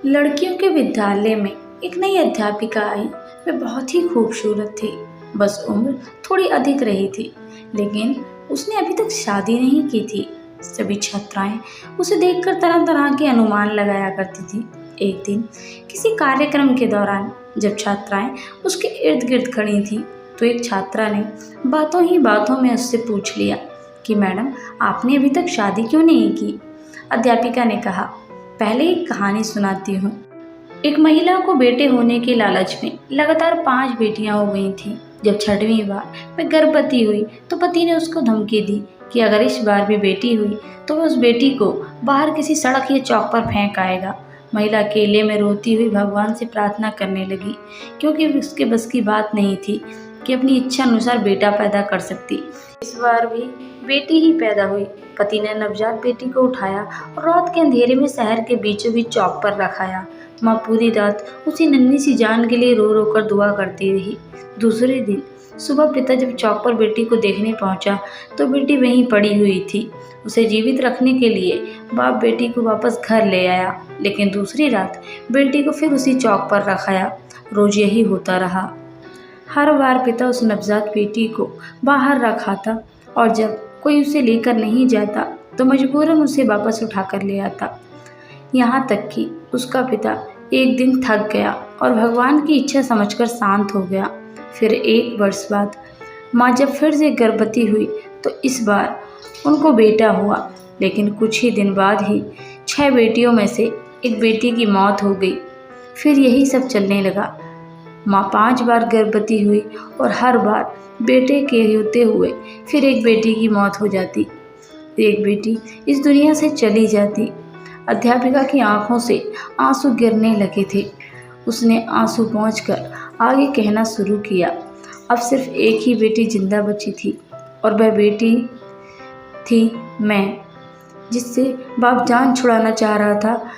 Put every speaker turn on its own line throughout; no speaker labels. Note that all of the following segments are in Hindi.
लड़कियों के विद्यालय में एक नई अध्यापिका आई। वे बहुत ही खूबसूरत थी। बस उम्र थोड़ी अधिक रही थी, लेकिन उसने अभी तक शादी नहीं की थी। सभी छात्राएं उसे देखकर तरह तरह के अनुमान लगाया करती थी। एक दिन किसी कार्यक्रम के दौरान जब छात्राएं उसके इर्द गिर्द खड़ी थीं, तो एक छात्रा ने बातों ही बातों में उससे पूछ लिया कि मैडम, आपने अभी तक शादी क्यों नहीं की। अध्यापिका ने कहा, पहले एक कहानी सुनाती हूँ। एक महिला को बेटे होने के लालच में लगातार 5 बेटियां हो गई थीं। जब 6वीं बार वह गर्भवती हुई तो पति ने उसको धमकी दी कि अगर इस बार भी बेटी हुई तो वह उस बेटी को बाहर किसी सड़क या चौक पर फेंक आएगा। महिला अकेले में रोती हुई भगवान से प्रार्थना करने लगी, क्योंकि उसके बस की बात नहीं थी कि अपनी इच्छा अनुसार बेटा पैदा कर सकती। इस बार भी बेटी ही पैदा हुई। पति ने नवजात बेटी को उठाया और रात के अंधेरे में शहर के बीचों बीच चौक पर रखाया। माँ पूरी रात उसी नन्ही सी जान के लिए रो रो कर दुआ करती रही। दूसरे दिन सुबह पिता जब चौक पर बेटी को देखने पहुंचा तो बेटी वहीं पड़ी हुई थी। उसे जीवित रखने के लिए बाप बेटी को वापस घर ले आया, लेकिन दूसरी रात बेटी को फिर उसी चौक पर रखाया। रोज यही होता रहा। हर बार पिता उस नवजात बेटी को बाहर रखाता और जब कोई उसे लेकर नहीं जाता तो मजबूरन उसे वापस उठा कर ले आता। यहाँ तक कि उसका पिता एक दिन थक गया और भगवान की इच्छा समझकर शांत हो गया। फिर 1 वर्ष बाद माँ जब फिर से गर्भवती हुई तो इस बार उनको बेटा हुआ, लेकिन कुछ ही दिन बाद ही 6 बेटियों में से एक बेटी की मौत हो गई। फिर यही सब चलने लगा। माँ 5 बार गर्भवती हुई और हर बार बेटे के होते हुए फिर एक बेटी की मौत हो जाती। एक बेटी इस दुनिया से चली जाती। अध्यापिका की आंखों से आंसू गिरने लगे थे। उसने आंसू पोंछकर आगे कहना शुरू किया, अब सिर्फ एक ही बेटी जिंदा बची थी और वह बेटी थी मैं, जिससे बाप जान छुड़ाना चाह रहा था।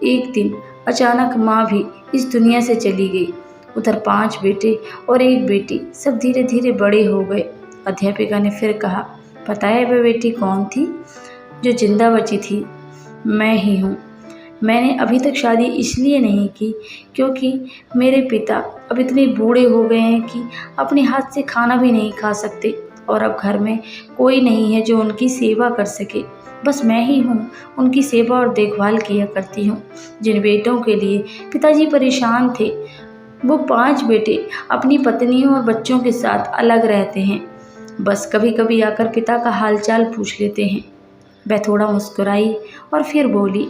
एक दिन अचानक माँ भी इस दुनिया से चली गई। उधर 5 बेटे और एक बेटी सब धीरे धीरे बड़े हो गए। अध्यापिका ने फिर कहा, पता है वह बेटी कौन थी जो जिंदा बची थी? मैं ही हूँ। मैंने अभी तक शादी इसलिए नहीं की क्योंकि मेरे पिता अब इतने बूढ़े हो गए हैं कि अपने हाथ से खाना भी नहीं खा सकते और अब घर में कोई नहीं है जो उनकी सेवा कर सके। बस मैं ही हूँ उनकी सेवा और देखभाल किया करती हूँ। जिन बेटों के लिए पिताजी परेशान थे, वो 5 बेटे अपनी पत्नियों और बच्चों के साथ अलग रहते हैं। बस कभी कभी आकर पिता का हालचाल पूछ लेते हैं। वह थोड़ा मुस्कुराई और फिर बोली,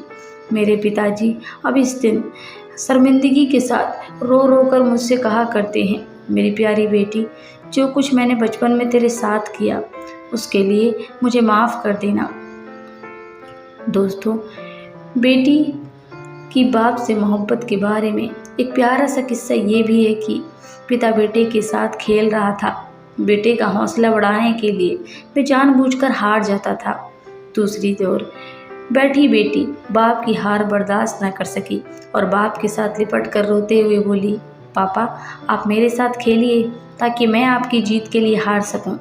मेरे पिताजी अब इस दिन शर्मिंदगी के साथ रो रो कर मुझसे कहा करते हैं, मेरी प्यारी बेटी, जो कुछ मैंने बचपन में तेरे साथ किया उसके लिए मुझे माफ़ कर देना। दोस्तों, बेटी की बाप से मोहब्बत के बारे में एक प्यारा सा किस्सा ये भी है कि पिता बेटे के साथ खेल रहा था। बेटे का हौसला बढ़ाने के लिए वह जानबूझकर हार जाता था। दूसरी ओर बैठी बेटी बाप की हार बर्दाश्त न कर सकी और बाप के साथ लिपट कर रोते हुए बोली, पापा आप मेरे साथ खेलिए ताकि मैं आपकी जीत के लिए हार सकूं।